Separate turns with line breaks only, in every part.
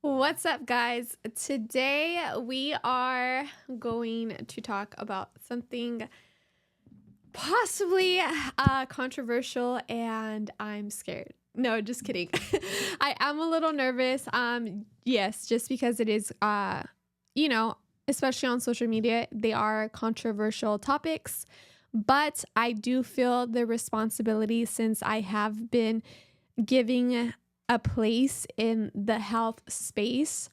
What's up, guys? Today we are going to talk about something possibly controversial, and I'm scared. No, just kidding. I am a little nervous. Yes, just because it is, you know, especially on social media, they are controversial topics. But I do feel the responsibility since I have been giving a place in the health space.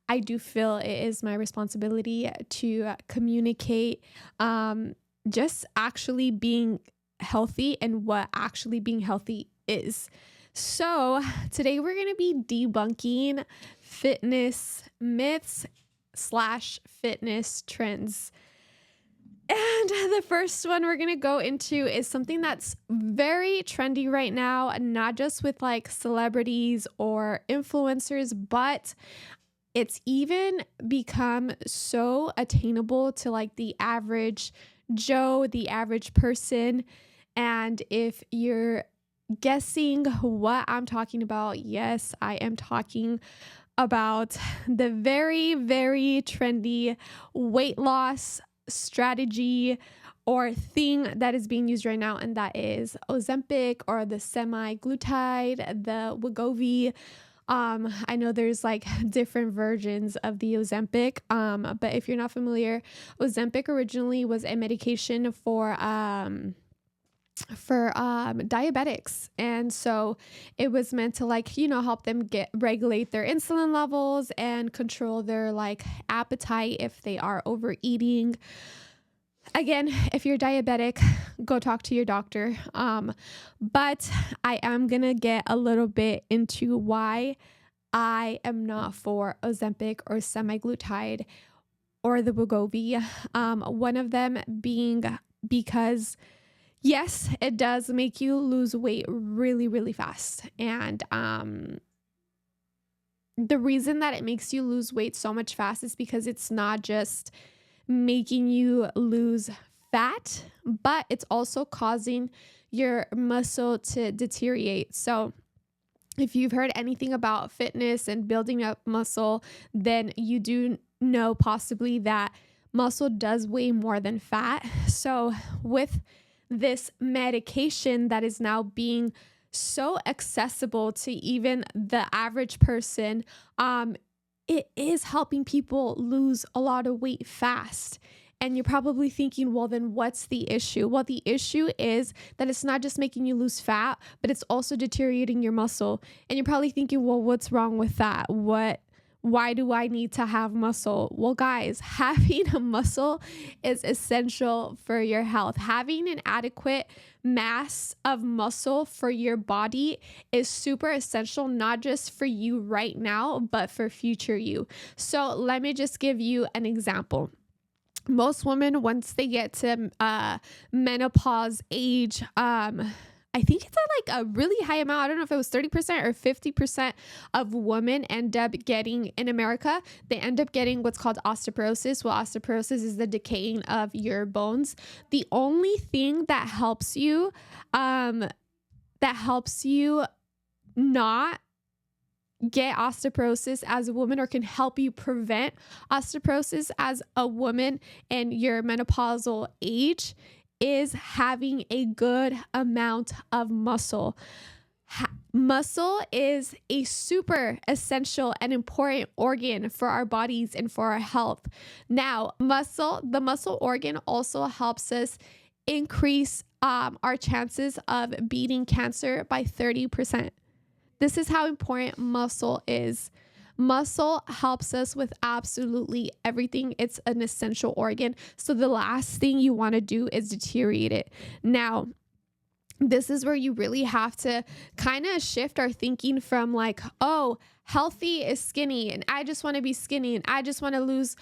I do feel it is my responsibility to communicate just actually being healthy and what actually being healthy is. So, today we're going to be debunking fitness myths slash fitness trends. And the first one we're going to go into is something that's very trendy right now, not just with like celebrities or influencers, but it's even become so attainable to like the average Joe, the average person. And if you're guessing what I'm talking about, yes, I am talking about the very, very trendy weight loss strategy or thing that is being used right now, and that is Ozempic or the semi-glutide, the Wegovy. I know there's like different versions of the Ozempic, but if you're not familiar, Ozempic originally was a medication for diabetics, and so it was meant to like help them regulate their insulin levels and control their like appetite if they are overeating. Again, if you're diabetic, go talk to your doctor. But I am gonna get a little bit into why I am not for Ozempic or semaglutide or the Wegovy. One of them being because yes, it does make you lose weight really, really fast. And the reason that it makes you lose weight so much fast is because it's not just making you lose fat, but it's also causing your muscle to deteriorate. So if you've heard anything about fitness and building up muscle, then you do know possibly that muscle does weigh more than fat. So with this medication that is now being so accessible to even the average person, it is helping people lose a lot of weight fast. And you're probably thinking, well, then what's the issue? Well, the issue is that it's not just making you lose fat, but it's also deteriorating your muscle. And you're probably thinking, well, what's wrong with that? Why do I need to have muscle? Well, guys, having a muscle is essential for your health. Having an adequate mass of muscle for your body is super essential, not just for you right now, but for future you. So let me just give you an example. Most women, once they get to menopause age, I think it's at like a really high amount. I don't know if it was 30% or 50% of women end up getting, in America, they end up getting what's called osteoporosis. Well, osteoporosis is the decaying of your bones. The only thing that helps you not get osteoporosis as a woman, or can help you prevent osteoporosis as a woman in your menopausal age, is having a good amount of muscle. Muscle is a super essential and important organ for our bodies and for our health. Now, the muscle organ also helps us increase our chances of beating cancer by 30%. This is how important muscle is. Muscle helps us with absolutely everything. It's an essential organ. So the last thing you want to do is deteriorate it. Now, this is where you really have to kind of shift our thinking from like, oh, healthy is skinny and I just want to be skinny and I just want to lose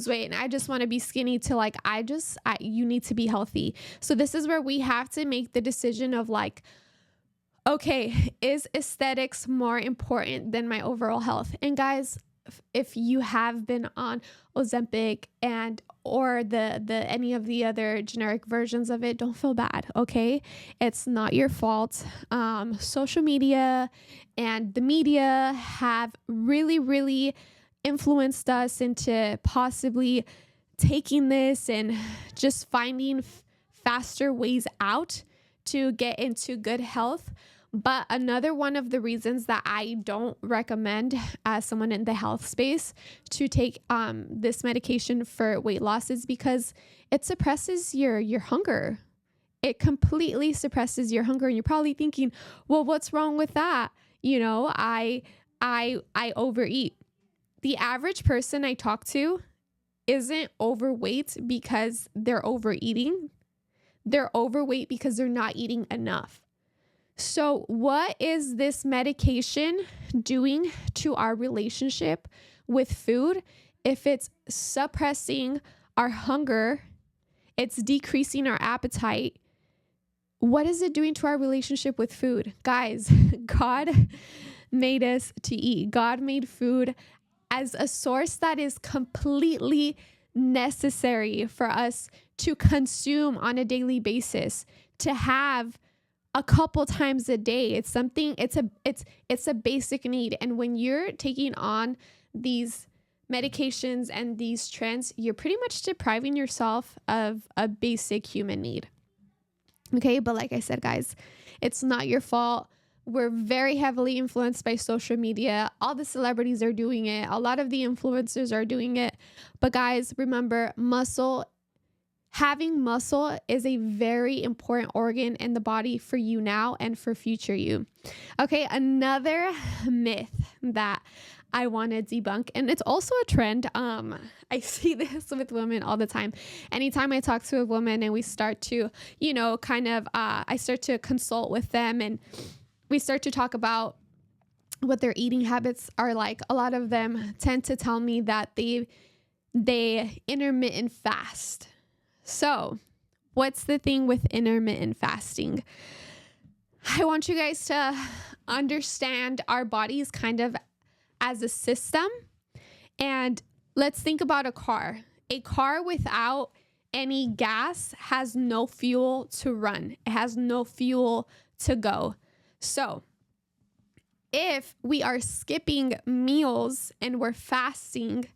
weight and I just want to be skinny, to like, you need to be healthy. So this is where we have to make the decision of like, okay, is aesthetics more important than my overall health? And guys, if you have been on Ozempic and or the any of the other generic versions of it, don't feel bad, okay? It's not your fault. Social media and the media have really, really influenced us into possibly taking this and just finding faster ways out to get into good health. But another one of the reasons that I don't recommend as someone in the health space to take this medication for weight loss is because it suppresses your hunger. It completely suppresses your hunger. And you're probably thinking, well, what's wrong with that? You know, I overeat. The average person I talk to isn't overweight because they're overeating. They're overweight because they're not eating enough. So what is this medication doing to our relationship with food? If it's suppressing our hunger, it's decreasing our appetite. What is it doing to our relationship with food? Guys, God made us to eat. God made food as a source that is completely necessary for us to consume on a daily basis, to have a couple times a day. It's something, it's a basic need. And when you're taking on these medications and these trends, you're pretty much depriving yourself of a basic human need. Okay. But like I said, guys, it's not your fault. We're very heavily influenced by social media. All the celebrities are doing it. A lot of the influencers are doing it. But guys, remember, having muscle is a very important organ in the body for you now and for future you. Okay, another myth that I want to debunk, and it's also a trend. I see this with women all the time. Anytime I talk to a woman and we start to, I start to consult with them and we start to talk about what their eating habits are like. A lot of them tend to tell me that they intermittent fast. So what's the thing with intermittent fasting? I want you guys to understand our bodies kind of as a system. And let's think about a car. A car without any gas has no fuel to run. It has no fuel to go. So if we are skipping meals and we're fasting,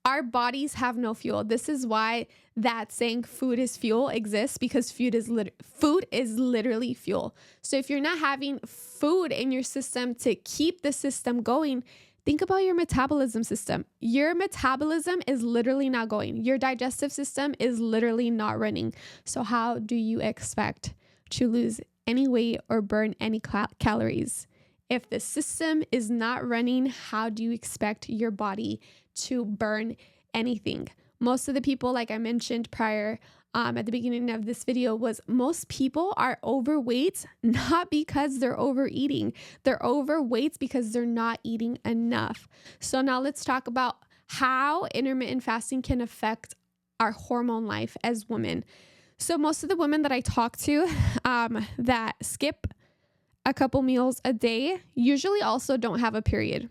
our bodies have no fuel. This is why that saying food is fuel exists, because food is literally fuel. So if you're not having food in your system to keep the system going, think about your metabolism system. Your metabolism is literally not going. Your digestive system is literally not running. So how do you expect to lose any weight or burn any calories? If the system is not running, how do you expect your body to burn anything? Most of the people, like I mentioned prior at the beginning of this video, was most people are overweight not because they're overeating. They're overweight because they're not eating enough. So now let's talk about how intermittent fasting can affect our hormone life as women. So most of the women that I talk to that skip a couple meals a day usually also don't have a period.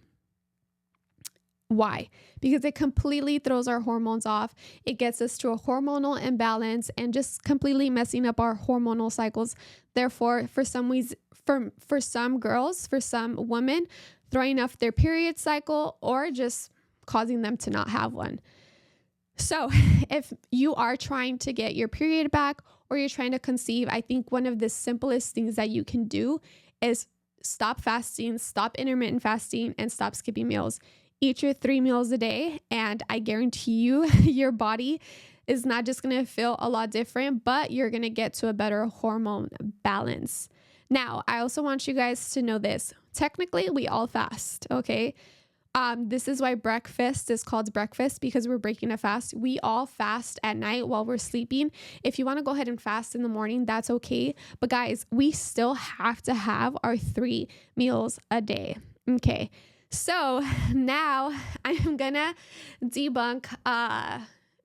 Why? Because it completely throws our hormones off. It gets us to a hormonal imbalance and just completely messing up our hormonal cycles. Therefore, for some girls, for some women, throwing off their period cycle or just causing them to not have one. So if you are trying to get your period back or you're trying to conceive, I think one of the simplest things that you can do is stop fasting, stop intermittent fasting, and stop skipping meals. Eat your 3 meals a day, and I guarantee you, your body is not just going to feel a lot different, but you're going to get to a better hormone balance. Now, I also want you guys to know this. Technically, we all fast, okay? This is why breakfast is called breakfast, because we're breaking a fast. We all fast at night while we're sleeping. If you want to go ahead and fast in the morning, that's okay. But guys, we still have to have our 3 meals a day. Okay. So now I'm gonna debunk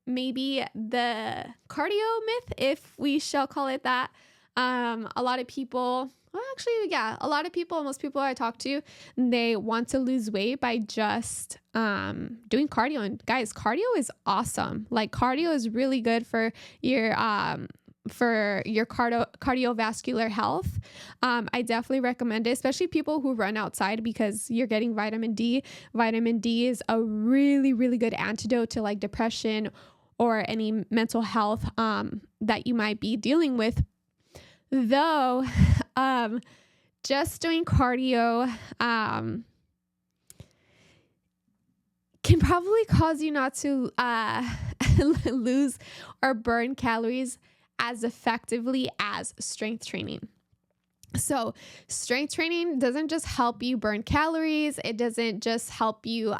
maybe the cardio myth, if we shall call it that. A lot of people Well, actually, yeah, a lot of people, most people I talk to, they want to lose weight by just doing cardio. And guys, cardio is awesome. Like cardio is really good for your cardiovascular health. I definitely recommend it, especially people who run outside, because you're getting vitamin D. Vitamin D is a really, really good antidote to like depression or any mental health that you might be dealing with. Though, just doing cardio can probably cause you not to lose or burn calories as effectively as strength training. So strength training doesn't just help you burn calories. It doesn't just help you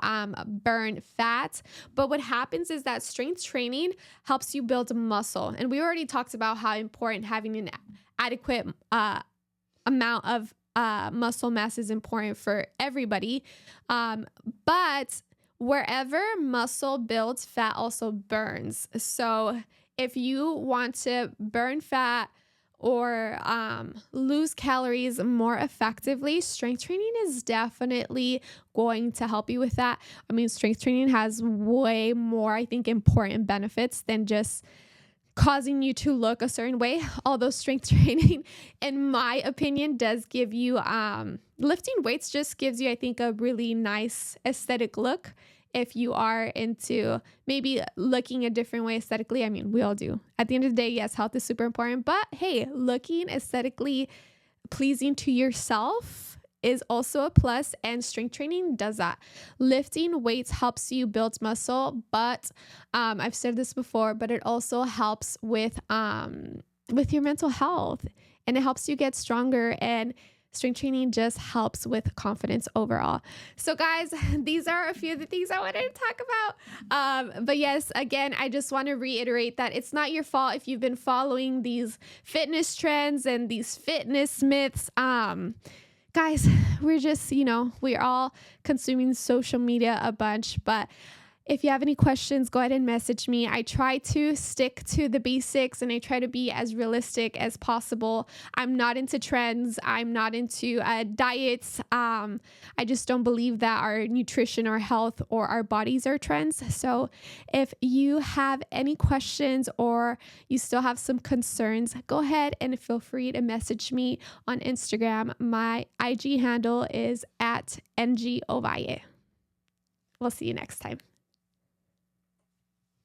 burn fat. But what happens is that strength training helps you build muscle. And we already talked about how important having an adequate amount of muscle mass is important for everybody. But wherever muscle builds, fat also burns. So if you want to burn fat or lose calories more effectively, strength training is definitely going to help you with that. I mean, strength training has way more, I think, important benefits than just causing you to look a certain way. Although strength training, in my opinion, does give you, lifting weights just gives you, I think, a really nice aesthetic look. If you are into maybe looking a different way aesthetically, I mean, we all do. At the end of the day, yes, health is super important, but hey, looking aesthetically pleasing to yourself is also a plus, and strength training does that. Lifting weights helps you build muscle, but I've said this before, but it also helps with your mental health, and it helps you get stronger, and strength training just helps with confidence overall. So guys, these are a few of the things I wanted to talk about. But yes, again, I just want to reiterate that it's not your fault if you've been following these fitness trends and these fitness myths. Guys, we're just, we're all consuming social media a bunch, but if you have any questions, go ahead and message me. I try to stick to the basics, and I try to be as realistic as possible. I'm not into trends. I'm not into diets. I just don't believe that our nutrition, our health, or our bodies are trends. So if you have any questions or you still have some concerns, go ahead and feel free to message me on Instagram. My IG handle is @NGOvalle. We'll see you next time.